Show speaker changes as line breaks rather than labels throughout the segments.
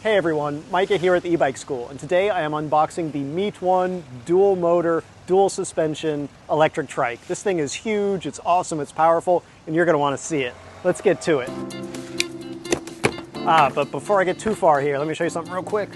Hey everyone, Micah here at the E-Bike School, and today I am unboxing the Meetone dual motor, dual suspension electric trike. This thing is huge, it's awesome, it's powerful, and you're going to want to see it. Let's get to it. But before I get too far here, let me show you something real quick.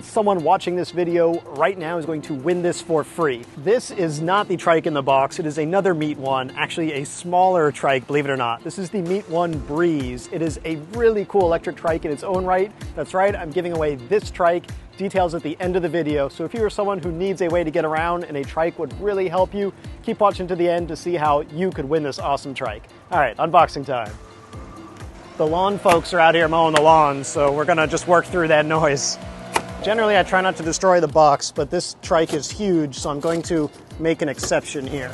Someone watching this video right now is going to win this for free. This is not the trike in the box, it is another Meetone, actually a smaller trike, believe it or not. This is the Meetone Breeze. It is a really cool electric trike in its own right. That's right, I'm giving away this trike. Details at the end of the video. So if you are someone who needs a way to get around and a trike would really help you, keep watching to the end to see how you could win this awesome trike. All right, unboxing time. The lawn folks are out here mowing the lawn, so we're gonna just work through that noise. Generally, I try not to destroy the box, but this trike is huge, so I'm going to make an exception here.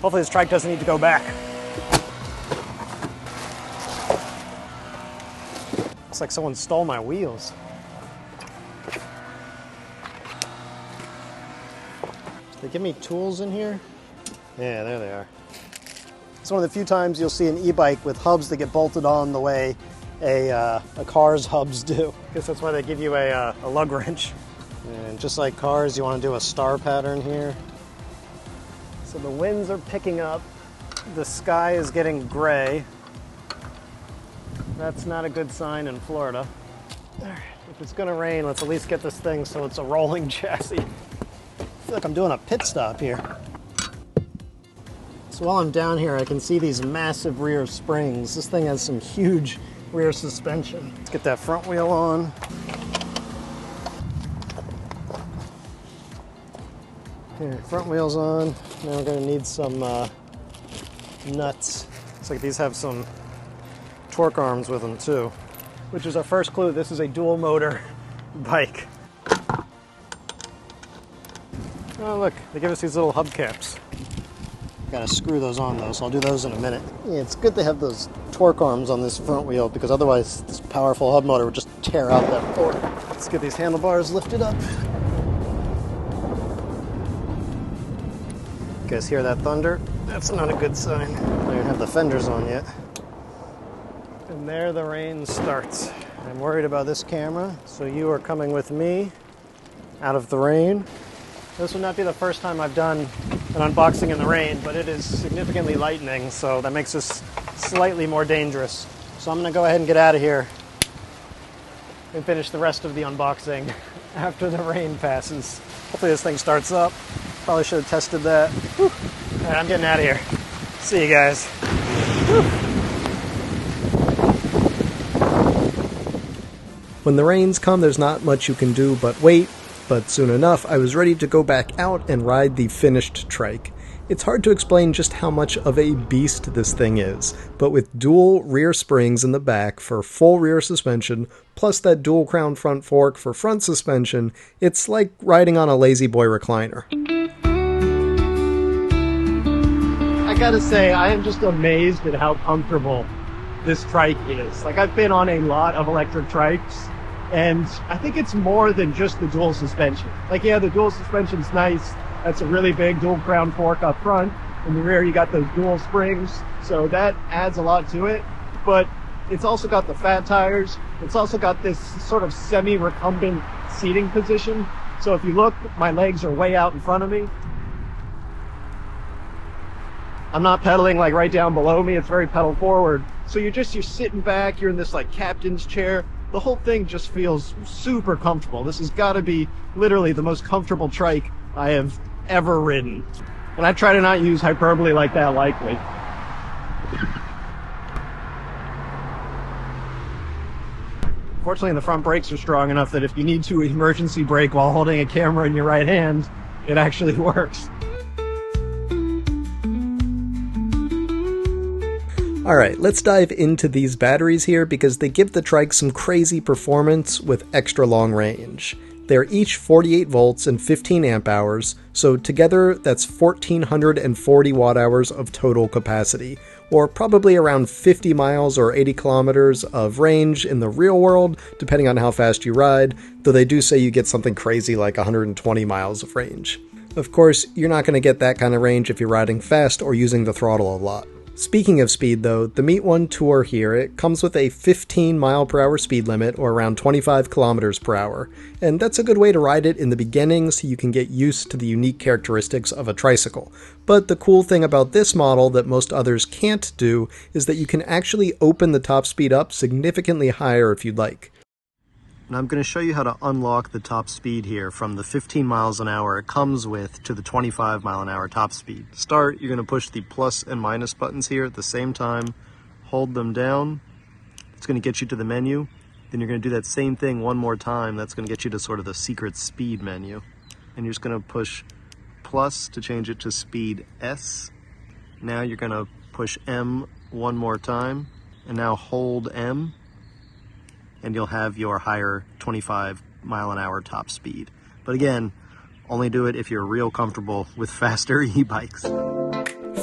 Hopefully this trike doesn't need to go back. Looks like someone stole my wheels. Did they give me tools in here? Yeah, there they are. It's one of the few times you'll see an e-bike with hubs that get bolted on the way a car's hubs do. I guess that's why they give you a lug wrench. And just like cars, you want to do a star pattern here. So the winds are picking up. The sky is getting gray. That's not a good sign in Florida. All right, if it's going to rain, let's at least get this thing so it's a rolling chassis. I feel like I'm doing a pit stop here. So while I'm down here, I can see these massive rear springs. This thing has some huge rear suspension. Let's get that front wheel on. Okay, front wheel's on. Now we're going to need some nuts. Looks like these have some torque arms with them too, which is our first clue. This is a dual motor bike. Oh look, they give us these little hubcaps. Gotta screw those on though, so I'll do those in a minute. Yeah, it's good to have those torque arms on this front wheel because otherwise this powerful hub motor would just tear out that fork. Let's get these handlebars lifted up. You guys hear that thunder? That's not a good sign. I don't even have the fenders on yet. And there the rain starts. I'm worried about this camera, so you are coming with me out of the rain. This would not be the first time I've done an unboxing in the rain, but it is significantly lightning, so that makes this slightly more dangerous. So I'm going to go ahead and get out of here and finish the rest of the unboxing after the rain passes. Hopefully this thing starts up. Probably should have tested that. Whew. All right, I'm getting out of here. See you guys. Whew.
When the rains come, there's not much you can do but wait. But soon enough, I was ready to go back out and ride the finished trike. It's hard to explain just how much of a beast this thing is, but with dual rear springs in the back for full rear suspension, plus that dual crown front fork for front suspension, it's like riding on a lazy boy recliner.
I gotta say, I am just amazed at how comfortable this trike is. Like, I've been on a lot of electric trikes, and I think it's more than just the dual suspension. Like, yeah, the dual suspension's nice. That's a really big dual crown fork up front. In the rear, you got those dual springs. So that adds a lot to it. But it's also got the fat tires. It's also got this sort of semi-recumbent seating position. So if you look, my legs are way out in front of me. I'm not pedaling like right down below me. It's very pedal forward. So you're sitting back. You're in this like captain's chair. The whole thing just feels super comfortable. This has got to be literally the most comfortable trike I have ever ridden. And I try to not use hyperbole like that lightly. Fortunately, the front brakes are strong enough that if you need to emergency brake while holding a camera in your right hand, it actually works.
Alright, let's dive into these batteries here because they give the trike some crazy performance with extra long range. They're each 48 volts and 15 amp hours, so together that's 1440 watt hours of total capacity, or probably around 50 miles or 80 kilometers of range in the real world, depending on how fast you ride, though they do say you get something crazy like 120 miles of range. Of course, you're not going to get that kind of range if you're riding fast or using the throttle a lot. Speaking of speed though, the Meetone Tour here, it comes with a 15 mile per hour speed limit, or around 25 kilometers per hour, and that's a good way to ride it in the beginning so you can get used to the unique characteristics of a tricycle. But the cool thing about this model that most others can't do is that you can actually open the top speed up significantly higher if you'd like. And I'm going to show you how to unlock the top speed here from the 15 miles an hour it comes with to the 25 mile an hour top speed. To start, you're going to push the plus and minus buttons here at the same time, hold them down. It's going to get you to the menu. Then you're going to do that same thing one more time. That's going to get you to sort of the secret speed menu. And you're just going to push plus to change it to speed S. Now you're going to push M one more time, and now hold M, and you'll have your higher 25 mile an hour top speed. But again, only do it if you're real comfortable with faster e-bikes.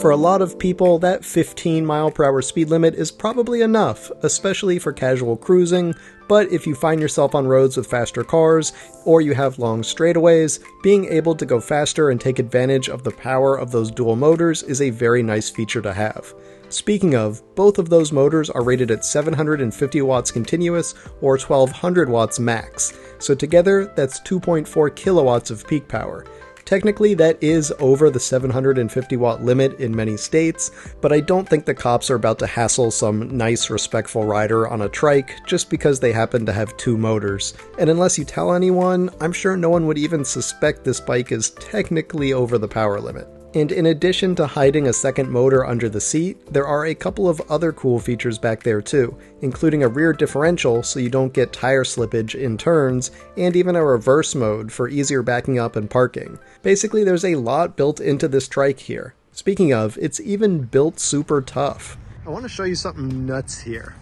For a lot of people, that 15 mile per hour speed limit is probably enough, especially for casual cruising, but if you find yourself on roads with faster cars, or you have long straightaways, being able to go faster and take advantage of the power of those dual motors is a very nice feature to have. Speaking of, both of those motors are rated at 750 watts continuous or 1200 watts max, so together that's 2.4 kilowatts of peak power. Technically, that is over the 750 watt limit in many states, but I don't think the cops are about to hassle some nice, respectful rider on a trike just because they happen to have two motors. And unless you tell anyone, I'm sure no one would even suspect this bike is technically over the power limit. And in addition to hiding a second motor under the seat, there are a couple of other cool features back there too, including a rear differential so you don't get tire slippage in turns, and even a reverse mode for easier backing up and parking. Basically, there's a lot built into this trike here. Speaking of, it's even built super tough. I want to show you something nuts here.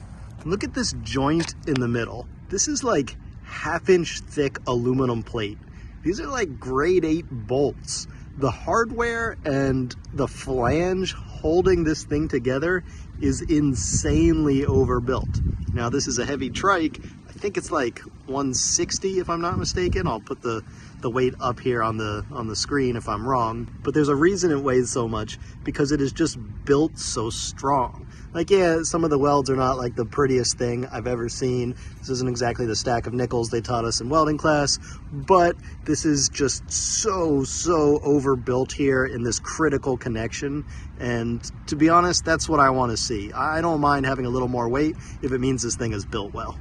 Look at this joint in the middle. This is like half-inch thick aluminum plate. These are like grade 8 bolts. The hardware and the flange holding this thing together is insanely overbuilt. Now this is a heavy trike. I think it's like 160 if I'm not mistaken. I'll put the weight up here on the screen if I'm wrong. But there's a reason it weighs so much, because it is just built so strong. Like, yeah, some of the welds are not like the prettiest thing I've ever seen. This isn't exactly the stack of nickels they taught us in welding class, but this is just so overbuilt here in this critical connection. And to be honest, that's what I want to see. I don't mind having a little more weight if it means this thing is built well.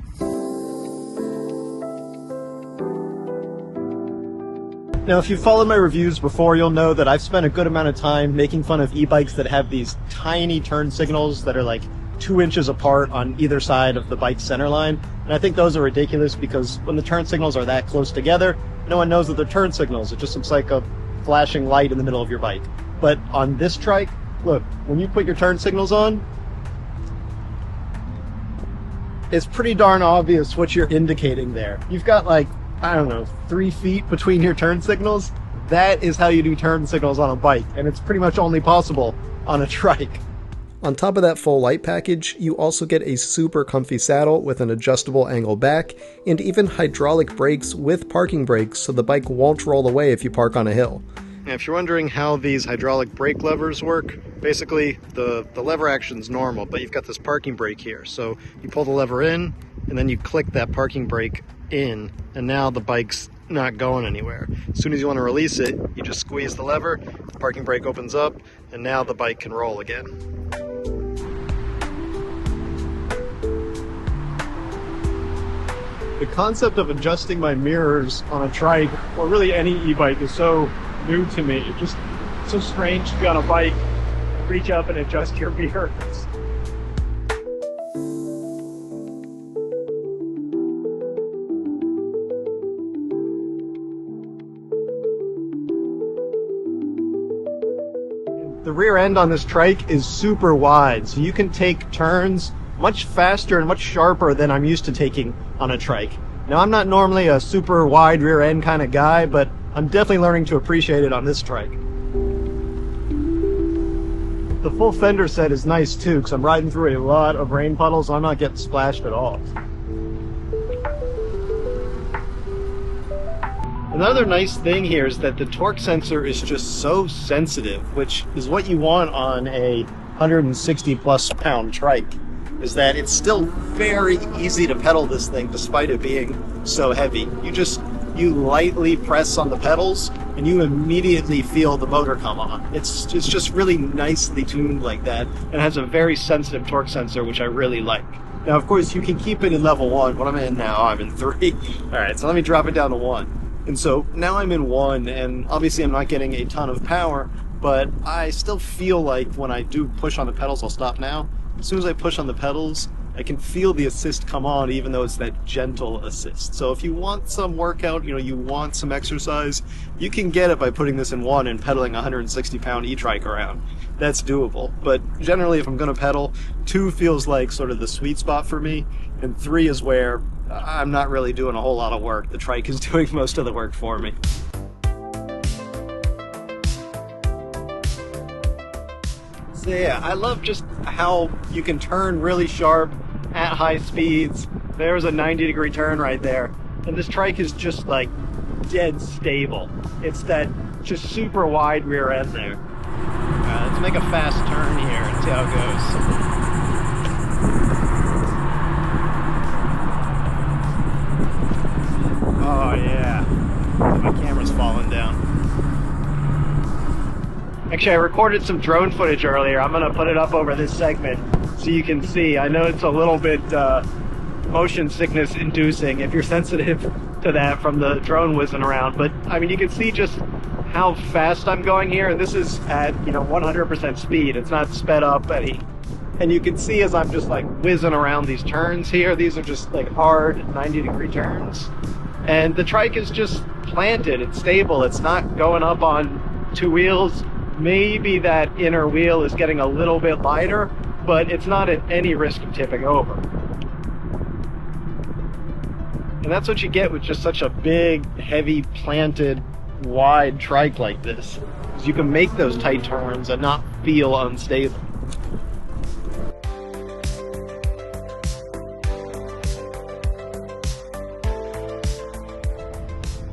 Now, if you've followed my reviews before, you'll know that I've spent a good amount of time making fun of e-bikes that have these tiny turn signals that are like 2 inches apart on either side of the bike's center line. And I think those are ridiculous, because when the turn signals are that close together, no one knows that they're turn signals. It just looks like a flashing light in the middle of your bike. But on this trike, look, when you put your turn signals on, it's pretty darn obvious what you're indicating there. You've got like, I don't know, 3 feet between your turn signals. That is how you do turn signals on a bike, and it's pretty much only possible on a trike. On top of that full light package, you also get a super comfy saddle with an adjustable angle back, and even hydraulic brakes with parking brakes so the bike won't roll away if you park on a hill. Now, if you're wondering how these hydraulic brake levers work, basically the lever action's normal, but you've got this parking brake here. So you pull the lever in, and then you click that parking brake in, and now the bike's not going anywhere. As soon as you want to release it, you just squeeze the lever, the parking brake opens up, and now the bike can roll again. The concept of adjusting my mirrors on a trike, or really any e-bike, is so new to me. It's just so strange to be on a bike, reach up and adjust your mirrors. The rear end on this trike is super wide, so you can take turns much faster and much sharper than I'm used to taking on a trike. Now, I'm not normally a super wide rear end kind of guy, but I'm definitely learning to appreciate it on this trike. The full fender set is nice too, because I'm riding through a lot of rain puddles, so I'm not getting splashed at all. Another nice thing here is that the torque sensor is just so sensitive, which is what you want on a
160 plus pound trike is that it's still very easy to pedal this thing despite it being so heavy. You lightly press on the pedals and you immediately feel the motor come on. It's just really nicely tuned like that, and it has a very sensitive torque sensor, which I really like. Now, of course, you can keep it in level 1. What I'm in now, I'm in 3. All right, so let me drop it down to 1. And so now I'm in 1, and obviously I'm not getting a ton of power, but I still feel like when I do push on the pedals, I'll stop now. As soon as I push on the pedals, I can feel the assist come on, even though it's that gentle assist. So if you want some workout, you want some exercise, you can get it by putting this in 1 and pedaling a 160 pound E-Trike around. That's doable. But generally, if I'm going to pedal, 2 feels like sort of the sweet spot for me, and 3 is where I'm not really doing a whole lot of work. The trike is doing most of the work for me. So yeah, I love just how you can turn really sharp at high speeds. There's a 90-degree turn right there. And this trike is just like dead stable. It's that just super wide rear end there. Let's make a fast turn here and see how it goes. Oh yeah, my camera's falling down. Actually, I recorded some drone footage earlier. I'm gonna put it up over this segment so you can see. I know it's a little bit motion sickness inducing if you're sensitive to that from the drone whizzing around, but I mean, you can see just how fast I'm going here, and this is at 100% speed. It's not sped up any. And you can see as I'm just like whizzing around these turns here, these are just like hard 90-degree turns. And the trike is just planted, it's stable, it's not going up on 2 wheels. Maybe that inner wheel is getting a little bit lighter, but it's not at any risk of tipping over. And that's what you get with just such a big, heavy, planted, wide trike like this, is you can make those tight turns and not feel unstable.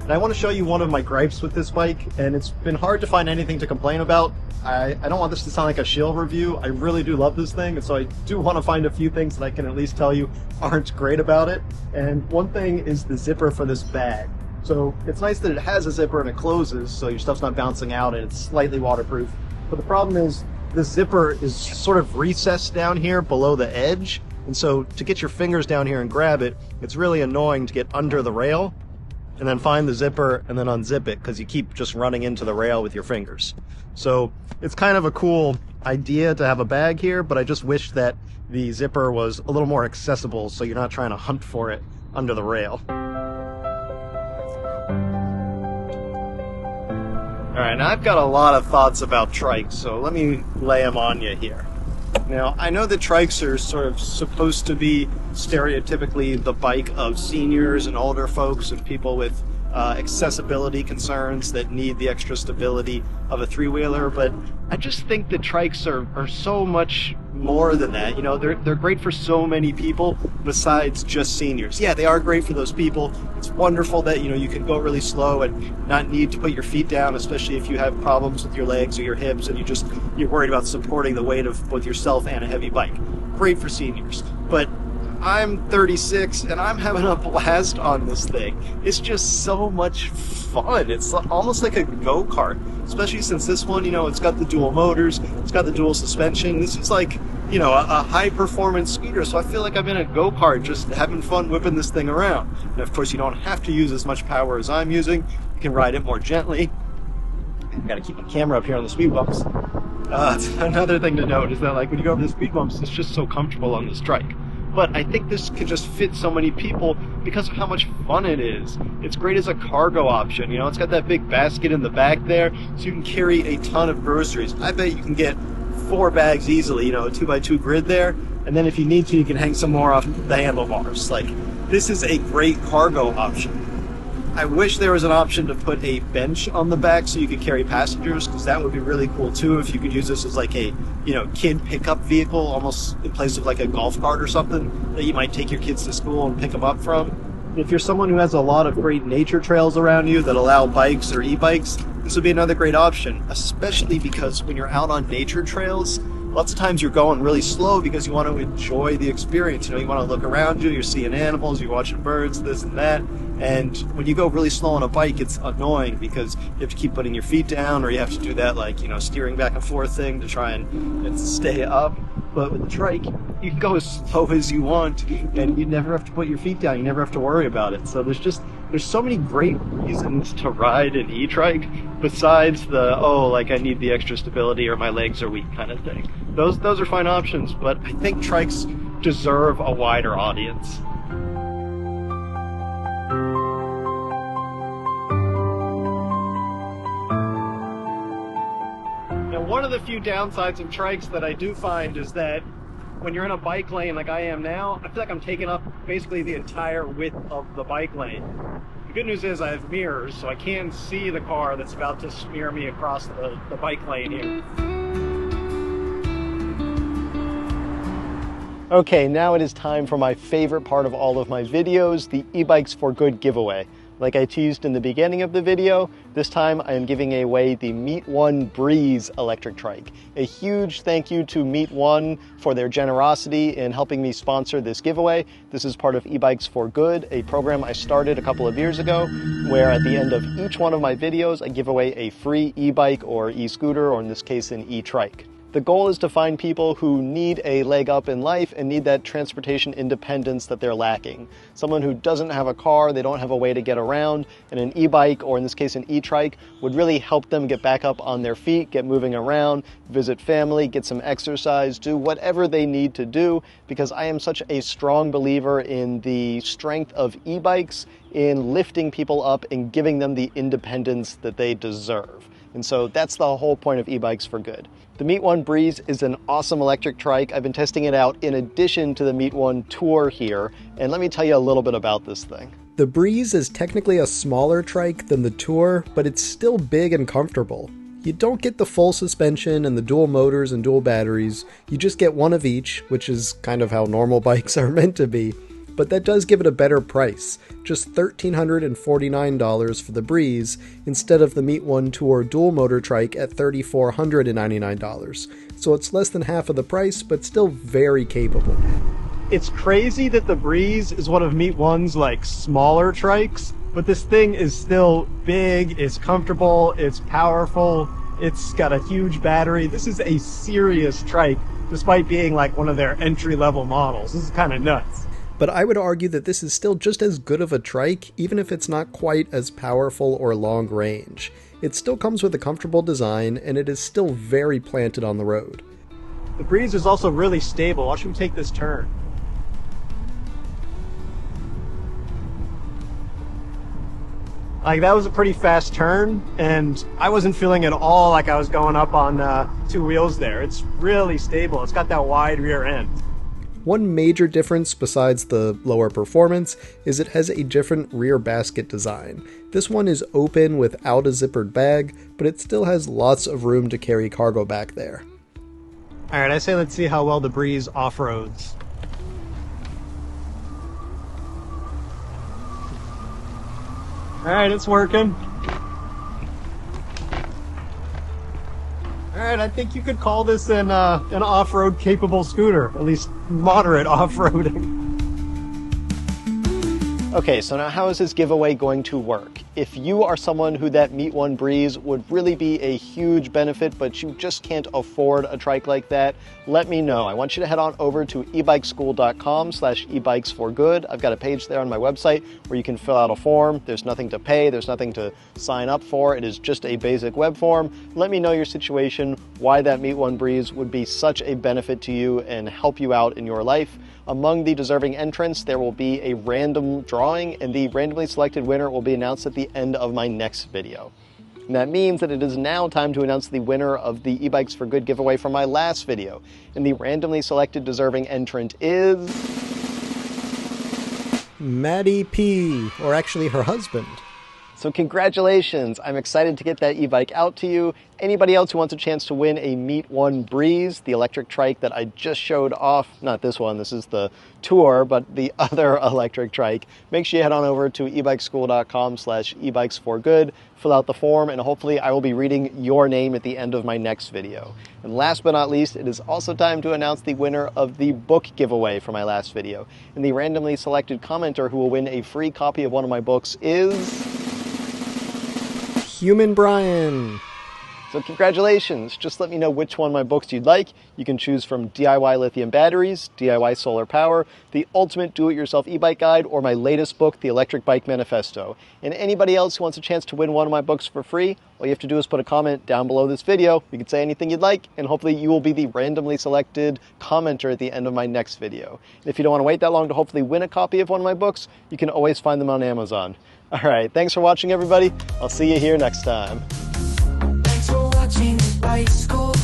And I want to show you one of my gripes with this bike, and it's been hard to find anything to complain about. I don't want this to sound like a shill review. I really do love this thing, and so I do want to find a few things that I can at least tell you aren't great about it. And one thing is the zipper for this bag. So it's nice that it has a zipper and it closes, so your stuff's not bouncing out and it's slightly waterproof. But the problem is the zipper is sort of recessed down here below the edge, and so to get your fingers down here and grab it, it's really annoying to get under the rail and then find the zipper and then unzip it, because you keep just running into the rail with your fingers. So it's kind of a cool idea to have a bag here, but I just wish that the zipper was a little more accessible so you're not trying to hunt for it under the rail. Alright, now I've got a lot of thoughts about trikes, so let me lay them on you here. Now, I know that trikes are sort of supposed to be stereotypically the bike of seniors and older folks and people with accessibility concerns that need the extra stability of a three-wheeler, but I just think that trikes are so much more than that. They're great for so many people besides just seniors. Yeah, they are great for those people. It's wonderful that you can go really slow and not need to put your feet down, especially if you have problems with your legs or your hips and you're worried about supporting the weight of both yourself and a heavy bike. Great for seniors. But I'm 36 and I'm having a blast on this thing. It's just so much fun. It's almost like a go-kart, especially since this one, it's got the dual motors, it's got the dual suspension. This is like, a high-performance scooter, so I feel like I'm in a go-kart just having fun whipping this thing around. And of course, you don't have to use as much power as I'm using. You can ride it more gently. I've got to keep my camera up here on the speed bumps. Another thing to note is that when you go over the speed bumps, it's just so comfortable on this trike. But I think this can just fit so many people because of how much fun it is. It's great as a cargo option. It's got that big basket in the back there, so you can carry a ton of groceries. I bet you can get 4 bags easily, a 2x2 grid there. And then if you need to, you can hang some more off the handlebars. This is a great cargo option. I wish there was an option to put a bench on the back so you could carry passengers, because that would be really cool too if you could use this as a kid pickup vehicle, almost in place of a golf cart or something that you might take your kids to school and pick them up from. If you're someone who has a lot of great nature trails around you that allow bikes or e-bikes, this would be another great option, especially because when you're out on nature trails, lots of times you're going really slow because you want to enjoy the experience. You want to look around you, you're seeing animals, you're watching birds, this and that. And when you go really slow on a bike, it's annoying because you have to keep putting your feet down, or you have to do that steering back and forth thing to try and stay up. But with the trike, you can go as slow as you want, and you never have to put your feet down. You never have to worry about it. So there's so many great reasons to ride an e-trike besides I need the extra stability or my legs are weak kind of thing. Those are fine options, but I think trikes deserve a wider audience. One of the few downsides of trikes that I do find is that when you're in a bike lane like I am now, I feel like I'm taking up basically the entire width of the bike lane. The good news is I have mirrors, so I can see the car that's about to smear me across the bike lane here. Okay, now it is time for my favorite part of all of my videos, the E-Bikes for Good giveaway. Like I teased in the beginning of the video, this time I am giving away the Meetone Breeze electric trike. A huge thank you to Meetone for their generosity in helping me sponsor this giveaway. This is part of E-Bikes for Good, a program I started a couple of years ago, where at the end of each one of my videos, I give away a free e-bike or e-scooter, or in this case, an e-trike. The goal is to find people who need a leg up in life and need that transportation independence that they're lacking. Someone who doesn't have a car, they don't have a way to get around, and an e-bike, or in this case an e-trike, would really help them get back up on their feet, get moving around, visit family, get some exercise, do whatever they need to do, because I am such a strong believer in the strength of e-bikes in lifting people up and giving them the independence that they deserve. And so that's the whole point of E-Bikes for Good. The Meetone Breeze is an awesome electric trike. I've been testing it out in addition to the Meetone Tour here, and let me tell you a little bit about this thing.
The Breeze is technically a smaller trike than the Tour, but it's still big and comfortable. You don't get the full suspension and the dual motors and dual batteries. You just get one of each, which is kind of how normal bikes are meant to be. But that does give it a better price, just $1,349 for the Breeze instead of the Meetone Tour dual motor trike at $3,499. So it's less than half of the price, but still very capable.
It's crazy that the Breeze is one of Meetone's smaller trikes, but this thing is still big, it's comfortable, it's powerful, it's got a huge battery. This is a serious trike, despite being one of their entry-level models. This is kind of nuts.
But I would argue that this is still just as good of a trike, even if it's not quite as powerful or long range. It still comes with a comfortable design, and it is still very planted on the road.
The Breeze is also really stable. Watch me take this turn. That was a pretty fast turn, and I wasn't feeling at all like I was going up on two wheels there. It's really stable. It's got that wide rear end.
One major difference besides the lower performance is it has a different rear basket design. This one is open without a zippered bag, but it still has lots of room to carry cargo back there.
Alright, I say let's see how well the Breeze off-roads. Alright, it's working. Alright, I think you could call this an off-road capable scooter, at least moderate off-roading. Okay, so now how is this giveaway going to work? If you are someone who that Meetone Breeze would really be a huge benefit, but you just can't afford a trike like that, let me know. I want you to head on over to EbikeSchool.com/ebikesforgood. I've got a page there on my website where you can fill out a form. There's nothing to pay, there's nothing to sign up for. It is just a basic web form. Let me know your situation, why that Meetone Breeze would be such a benefit to you and help you out in your life. Among the deserving entrants, there will be a random drawing, and the randomly selected winner will be announced at the end of my next video. And that means that it is now time to announce the winner of the E-Bikes for Good giveaway from my last video. And the randomly selected deserving entrant is...
Maddie P, or actually her husband.
So congratulations, I'm excited to get that e-bike out to you. Anybody else who wants a chance to win a Meetone Breeze, the electric trike that I just showed off, not this one, this is the Tour, but the other electric trike, make sure you head on over to EbikeSchool.com/ebikesforgood, fill out the form, and hopefully I will be reading your name at the end of my next video. And last but not least, it is also time to announce the winner of the book giveaway from my last video. And the randomly selected commenter who will win a free copy of one of my books is
Human Brian.
So congratulations, just let me know which one of my books you'd like. You can choose from DIY Lithium Batteries, DIY Solar Power, the Ultimate Do-It-Yourself E-Bike Guide, or my latest book, The Electric Bike Manifesto. And anybody else who wants a chance to win one of my books for free, all you have to do is put a comment down below this video. You can say anything you'd like, and hopefully you will be the randomly selected commenter at the end of my next video. And if you don't want to wait that long to hopefully win a copy of one of my books, you can always find them on Amazon. All right, thanks for watching, everybody. I'll see you here next time.
Thanks for watching Bike School.